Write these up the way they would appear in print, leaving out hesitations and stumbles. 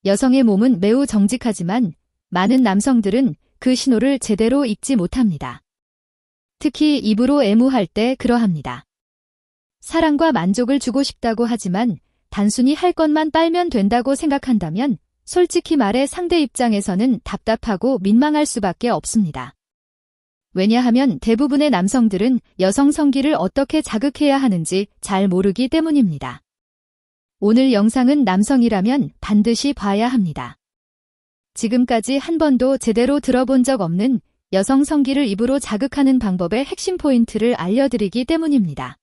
여성의 몸은 매우 정직하지만 많은 남성들은 그 신호를 제대로 읽지 못합니다. 특히 입으로 애무할 때 그러합니다. 사랑과 만족을 주고 싶다고 하지만 단순히 할 것만 빨면 된다고 생각한다면 솔직히 말해 상대 입장에서는 답답하고 민망할 수밖에 없습니다. 왜냐하면 대부분의 남성들은 여성 성기를 어떻게 자극해야 하는지 잘 모르기 때문입니다. 오늘 영상은 남성이라면 반드시 봐야 합니다. 지금까지 한 번도 제대로 들어본 적 없는 여성 성기를 입으로 자극하는 방법의 핵심 포인트를 알려드리기 때문입니다.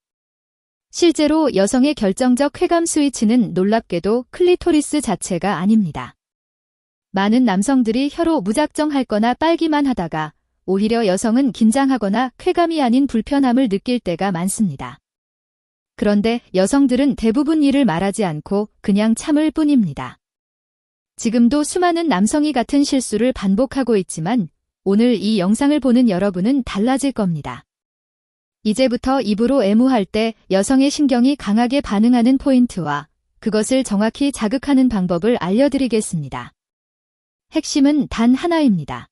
실제로 여성의 결정적 쾌감 스위치는 놀랍게도 클리토리스 자체가 아닙니다. 많은 남성들이 혀로 무작정 핥거나 빨기만 하다가 오히려 여성은 긴장하거나 쾌감이 아닌 불편함을 느낄 때가 많습니다. 그런데 여성들은 대부분 이를 말하지 않고 그냥 참을 뿐입니다. 지금도 수많은 남성이 같은 실수를 반복하고 있지만 오늘 이 영상을 보는 여러분은 달라질 겁니다. 이제부터 입으로 애무할 때 여성의 신경이 강하게 반응하는 포인트와 그것을 정확히 자극하는 방법을 알려드리겠습니다. 핵심은 단 하나입니다.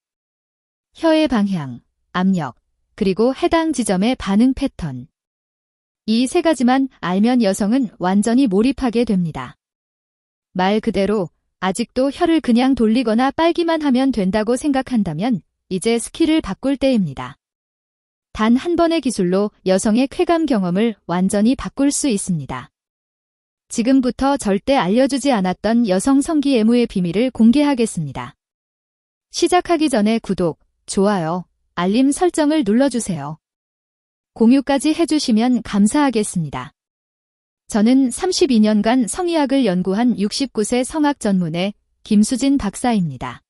혀의 방향, 압력, 그리고 해당 지점의 반응 패턴. 이 세 가지만 알면 여성은 완전히 몰입하게 됩니다. 말 그대로 아직도 혀를 그냥 돌리거나 빨기만 하면 된다고 생각한다면 이제 스킬을 바꿀 때입니다. 단 한 번의 기술로 여성의 쾌감 경험을 완전히 바꿀 수 있습니다. 지금부터 절대 알려주지 않았던 여성 성기 애무의 비밀을 공개하겠습니다. 시작하기 전에 구독, 좋아요, 알림 설정을 눌러주세요. 공유까지 해주시면 감사하겠습니다. 저는 32년간 성의학을 연구한 69세 성악 전문의 김수진 박사입니다.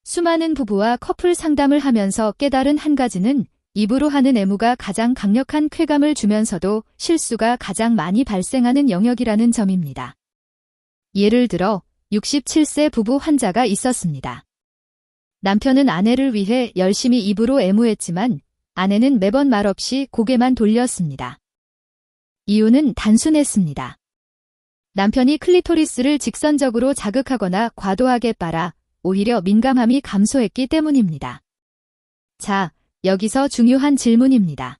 수많은 부부와 커플 상담을 하면서 깨달은 한 가지는 입으로 하는 애무가 가장 강력한 쾌감을 주면서도 실수가 가장 많이 발생하는 영역이라는 점입니다. 예를 들어 67세 부부 환자가 있었습니다. 남편은 아내를 위해 열심히 입으로 애무했지만 아내는 매번 말없이 고개만 돌렸습니다. 이유는 단순했습니다. 남편이 클리토리스를 직선적으로 자극하거나 과도하게 빨아 오히려 민감함이 감소했기 때문입니다. 자, 여기서 중요한 질문입니다.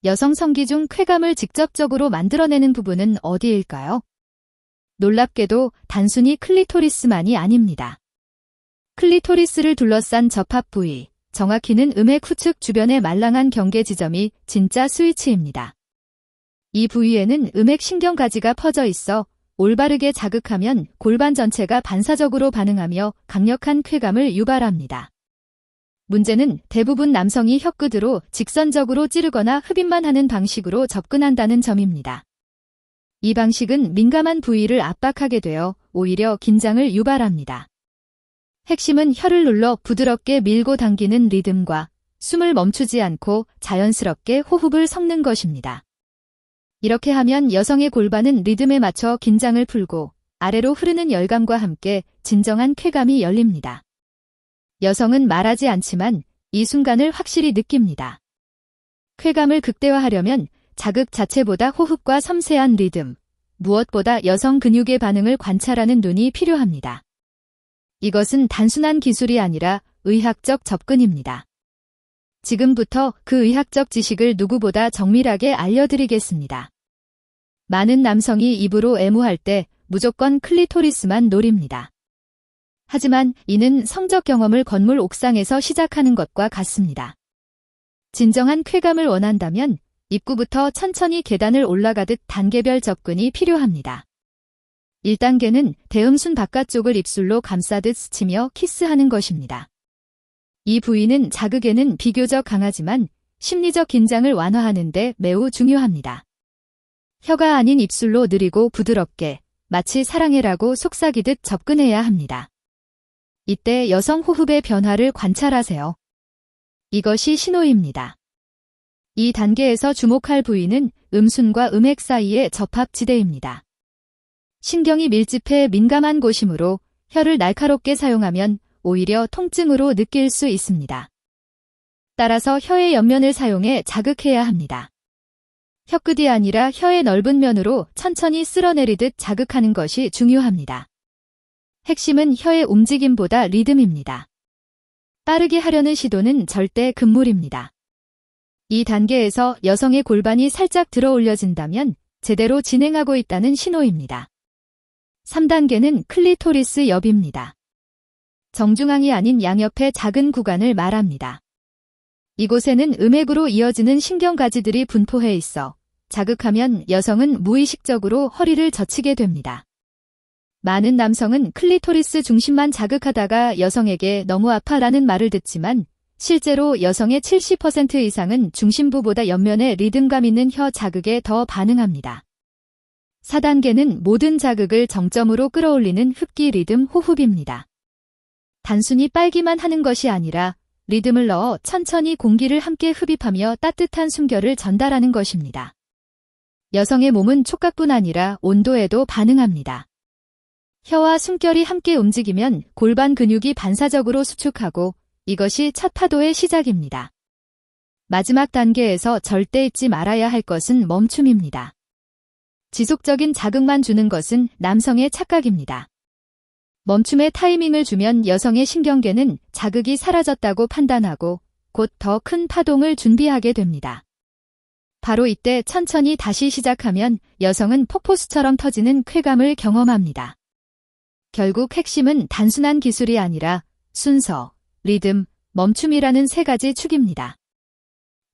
여성 성기 중 쾌감을 직접적으로 만들어내는 부분은 어디일까요? 놀랍게도 단순히 클리토리스만이 아닙니다. 클리토리스를 둘러싼 접합 부위, 정확히는 음액 후측 주변의 말랑한 경계 지점이 진짜 스위치입니다. 이 부위에는 음액 신경가지가 퍼져 있어 올바르게 자극하면 골반 전체가 반사적으로 반응하며 강력한 쾌감을 유발합니다. 문제는 대부분 남성이 혀끝으로 직선적으로 찌르거나 흡입만 하는 방식으로 접근한다는 점입니다. 이 방식은 민감한 부위를 압박하게 되어 오히려 긴장을 유발합니다. 핵심은 혀를 눌러 부드럽게 밀고 당기는 리듬과 숨을 멈추지 않고 자연스럽게 호흡을 섞는 것입니다. 이렇게 하면 여성의 골반은 리듬에 맞춰 긴장을 풀고 아래로 흐르는 열감과 함께 진정한 쾌감이 열립니다. 여성은 말하지 않지만 이 순간을 확실히 느낍니다. 쾌감을 극대화하려면 자극 자체보다 호흡과 섬세한 리듬, 무엇보다 여성 근육의 반응을 관찰하는 눈이 필요합니다. 이것은 단순한 기술이 아니라 의학적 접근입니다. 지금부터 그 의학적 지식을 누구보다 정밀하게 알려드리겠습니다. 많은 남성이 입으로 애무할 때 무조건 클리토리스만 노립니다. 하지만 이는 성적 경험을 건물 옥상에서 시작하는 것과 같습니다. 진정한 쾌감을 원한다면 입구부터 천천히 계단을 올라가듯 단계별 접근이 필요합니다. 1단계는 대음순 바깥쪽을 입술로 감싸듯 스치며 키스하는 것입니다. 이 부위는 자극에는 비교적 강하지만 심리적 긴장을 완화하는 데 매우 중요합니다. 혀가 아닌 입술로 느리고 부드럽게 마치 사랑해라고 속삭이듯 접근해야 합니다. 이때 여성 호흡의 변화를 관찰하세요. 이것이 신호입니다. 이 단계에서 주목할 부위는 음순과 음액 사이의 접합지대입니다. 신경이 밀집해 민감한 곳이므로 혀를 날카롭게 사용하면 오히려 통증으로 느낄 수 있습니다. 따라서 혀의 옆면을 사용해 자극해야 합니다. 혀끝이 아니라 혀의 넓은 면으로 천천히 쓸어내리듯 자극하는 것이 중요합니다. 핵심은 혀의 움직임보다 리듬입니다. 빠르게 하려는 시도는 절대 금물입니다. 이 단계에서 여성의 골반이 살짝 들어 올려진다면 제대로 진행하고 있다는 신호입니다. 3단계는 클리토리스 옆입니다. 정중앙이 아닌 양옆의 작은 구간을 말합니다. 이곳에는 음액으로 이어지는 신경가지들이 분포해 있어 자극하면 여성은 무의식적으로 허리를 젖히게 됩니다. 많은 남성은 클리토리스 중심만 자극하다가 여성에게 너무 아파라는 말을 듣지만 실제로 여성의 70% 이상은 중심부보다 옆면의 리듬감 있는 혀 자극에 더 반응합니다. 4단계는 모든 자극을 정점으로 끌어올리는 흡기 리듬 호흡입니다. 단순히 빨기만 하는 것이 아니라 리듬을 넣어 천천히 공기를 함께 흡입하며 따뜻한 숨결을 전달하는 것입니다. 여성의 몸은 촉각뿐 아니라 온도에도 반응합니다. 혀와 숨결이 함께 움직이면 골반 근육이 반사적으로 수축하고 이것이 첫 파도의 시작입니다. 마지막 단계에서 절대 잊지 말아야 할 것은 멈춤입니다. 지속적인 자극만 주는 것은 남성의 착각입니다. 멈춤의 타이밍을 주면 여성의 신경계는 자극이 사라졌다고 판단하고 곧 더 큰 파동을 준비하게 됩니다. 바로 이때 천천히 다시 시작하면 여성은 폭포수처럼 터지는 쾌감을 경험합니다. 결국 핵심은 단순한 기술이 아니라 순서, 리듬, 멈춤이라는 세 가지 축입니다.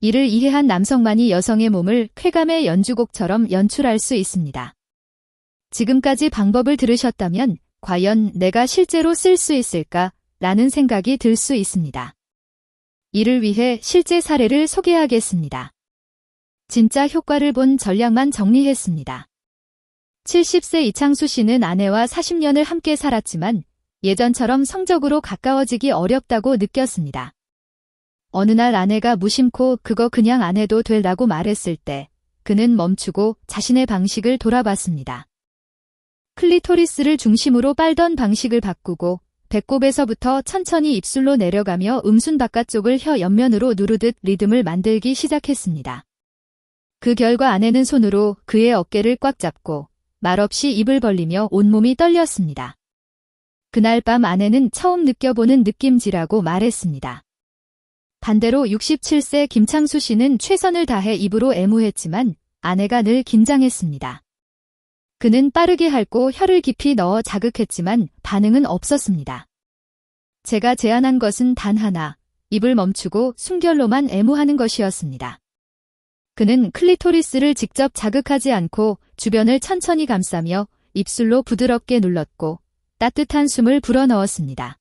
이를 이해한 남성만이 여성의 몸을 쾌감의 연주곡처럼 연출할 수 있습니다. 지금까지 방법을 들으셨다면 과연 내가 실제로 쓸 수 있을까? 라는 생각이 들 수 있습니다. 이를 위해 실제 사례를 소개하겠습니다. 진짜 효과를 본 전략만 정리했습니다. 70세 이창수 씨는 아내와 40년을 함께 살았지만 예전처럼 성적으로 가까워지기 어렵다고 느꼈습니다. 어느 날 아내가 무심코 그거 그냥 안 해도 되라고 말했을 때 그는 멈추고 자신의 방식을 돌아봤습니다. 클리토리스를 중심으로 빨던 방식을 바꾸고 배꼽에서부터 천천히 입술로 내려가며 음순 바깥쪽을 혀 옆면으로 누르듯 리듬을 만들기 시작했습니다. 그 결과 아내는 손으로 그의 어깨를 꽉 잡고 말없이 입을 벌리며 온몸이 떨렸습니다. 그날 밤 아내는 처음 느껴보는 느낌지라고 말했습니다. 반대로 67세 김창수 씨는 최선을 다해 입으로 애무했지만 아내가 늘 긴장했습니다. 그는 빠르게 핥고 혀를 깊이 넣어 자극했지만 반응은 없었습니다. 제가 제안한 것은 단 하나, 입을 멈추고 숨결로만 애무하는 것이었습니다. 그는 클리토리스를 직접 자극하지 않고 주변을 천천히 감싸며 입술로 부드럽게 눌렀고 따뜻한 숨을 불어넣었습니다.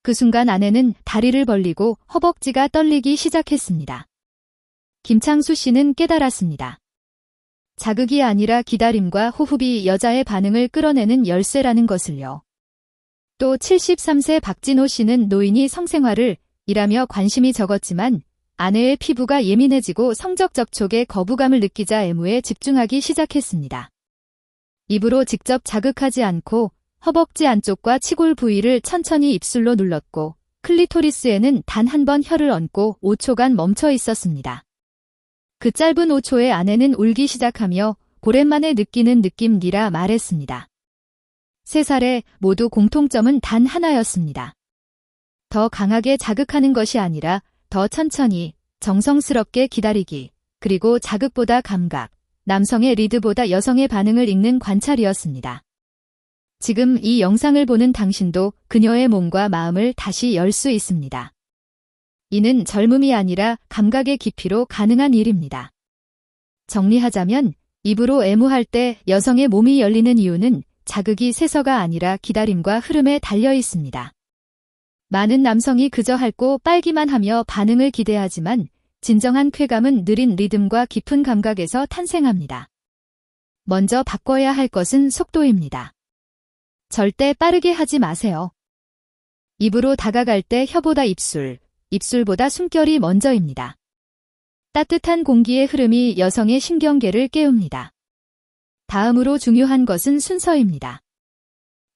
그 순간 아내는 다리를 벌리고 허벅지가 떨리기 시작했습니다. 김창수 씨는 깨달았습니다. 자극이 아니라 기다림과 호흡이 여자의 반응을 끌어내는 열쇠라는 것을요. 또 73세 박진호 씨는 노인이 성생활을 일하며 관심이 적었지만 아내의 피부가 예민해지고 성적 접촉에 거부감을 느끼자 애무에 집중하기 시작했습니다. 입으로 직접 자극하지 않고 허벅지 안쪽과 치골 부위를 천천히 입술로 눌렀고 클리토리스에는 단 한 번 혀를 얹고 5초간 멈춰 있었습니다. 그 짧은 5초에 아내는 울기 시작하며 오랜만에 느끼는 느낌이라 말했습니다. 세 사례 모두 공통점은 단 하나였습니다. 더 강하게 자극하는 것이 아니라 더 천천히, 정성스럽게 기다리기, 그리고 자극보다 감각, 남성의 리드보다 여성의 반응을 읽는 관찰이었습니다. 지금 이 영상을 보는 당신도 그녀의 몸과 마음을 다시 열 수 있습니다. 이는 젊음이 아니라 감각의 깊이로 가능한 일입니다. 정리하자면 입으로 애무할 때 여성의 몸이 열리는 이유는 자극이 세서가 아니라 기다림과 흐름에 달려 있습니다. 많은 남성이 그저 핥고 빨기만 하며 반응을 기대하지만 진정한 쾌감은 느린 리듬과 깊은 감각에서 탄생합니다. 먼저 바꿔야 할 것은 속도입니다. 절대 빠르게 하지 마세요. 입으로 다가갈 때 혀보다 입술, 입술보다 숨결이 먼저입니다. 따뜻한 공기의 흐름이 여성의 신경계를 깨웁니다. 다음으로 중요한 것은 순서입니다.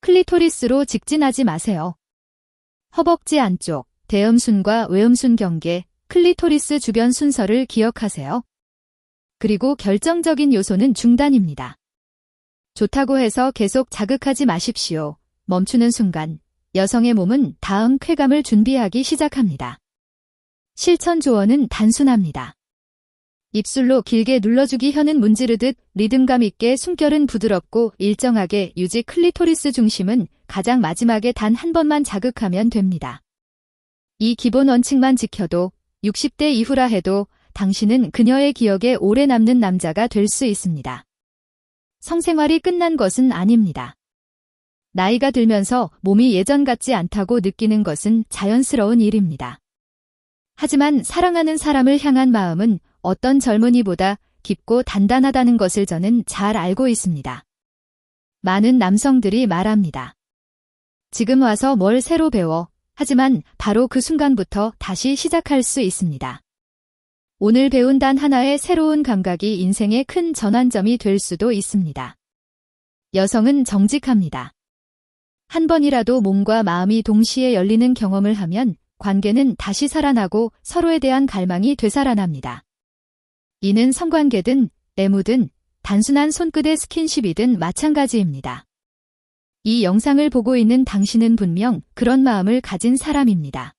클리토리스로 직진하지 마세요. 허벅지 안쪽, 대음순과 외음순 경계, 클리토리스 주변 순서를 기억하세요. 그리고 결정적인 요소는 중단입니다. 좋다고 해서 계속 자극하지 마십시오. 멈추는 순간 여성의 몸은 다음 쾌감을 준비하기 시작합니다. 실천 조언은 단순합니다. 입술로 길게 눌러주기, 혀는 문지르듯 리듬감 있게, 숨결은 부드럽고 일정하게 유지, 클리토리스 중심은 가장 마지막에 단 한 번만 자극하면 됩니다. 이 기본 원칙만 지켜도 60대 이후라 해도 당신은 그녀의 기억에 오래 남는 남자가 될 수 있습니다. 성생활이 끝난 것은 아닙니다. 나이가 들면서 몸이 예전 같지 않다고 느끼는 것은 자연스러운 일입니다. 하지만 사랑하는 사람을 향한 마음은 어떤 젊은이보다 깊고 단단하다는 것을 저는 잘 알고 있습니다. 많은 남성들이 말합니다. 지금 와서 뭘 새로 배워. 하지만 바로 그 순간부터 다시 시작할 수 있습니다. 오늘 배운 단 하나의 새로운 감각이 인생의 큰 전환점이 될 수도 있습니다. 여성은 정직합니다. 한 번이라도 몸과 마음이 동시에 열리는 경험을 하면 관계는 다시 살아나고 서로에 대한 갈망이 되살아납니다. 이는 성관계든 애무든 단순한 손끝의 스킨십이든 마찬가지입니다. 이 영상을 보고 있는 당신은 분명 그런 마음을 가진 사람입니다.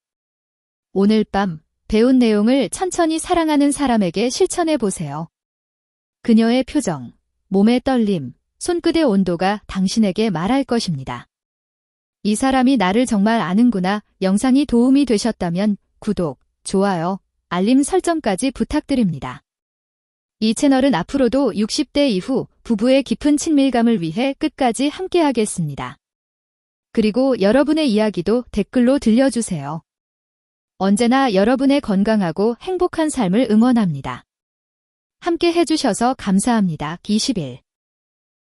오늘 밤 배운 내용을 천천히 사랑하는 사람에게 실천해 보세요. 그녀의 표정, 몸의 떨림, 손끝의 온도가 당신에게 말할 것입니다. 이 사람이 나를 정말 아는구나. 영상이 도움이 되셨다면 구독, 좋아요, 알림 설정까지 부탁드립니다. 이 채널은 앞으로도 60대 이후 부부의 깊은 친밀감을 위해 끝까지 함께하겠습니다. 그리고 여러분의 이야기도 댓글로 들려주세요. 언제나 여러분의 건강하고 행복한 삶을 응원합니다. 함께 해주셔서 감사합니다. 20일